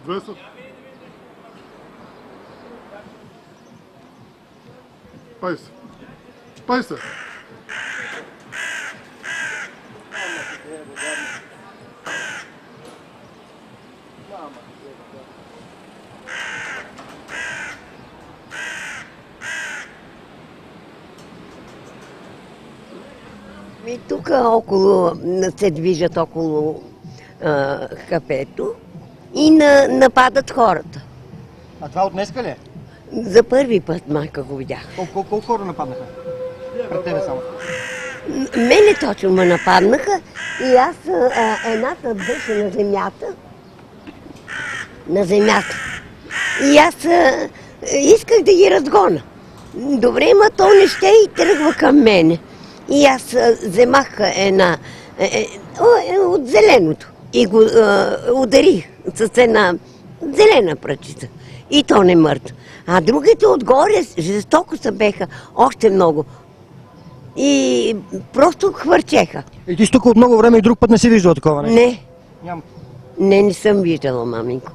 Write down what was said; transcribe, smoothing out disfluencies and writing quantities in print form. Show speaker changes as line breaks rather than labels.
200. Пай се. Пай се.
И тук около се движат около кафето и нападат хората.
А това от днеска ли е?
За първи път майка го видях.
Колко хора нападнаха? Пред тебе само.
Мене точно ме нападнаха и аз едната беше на земята. На земята. И аз исках да ги разгона. Добре, ма то не ще и тръгва към мене. И аз вземах една от зеленото и го ударих с една зелена пръчица. И то не мъртва. А другите отгоре жестоко се беха, още много. И просто хвърчеха.
И ти тук от много време и друг път не си виждала такова нещо?
Не.
Няма.
Не съм виждала, маменко.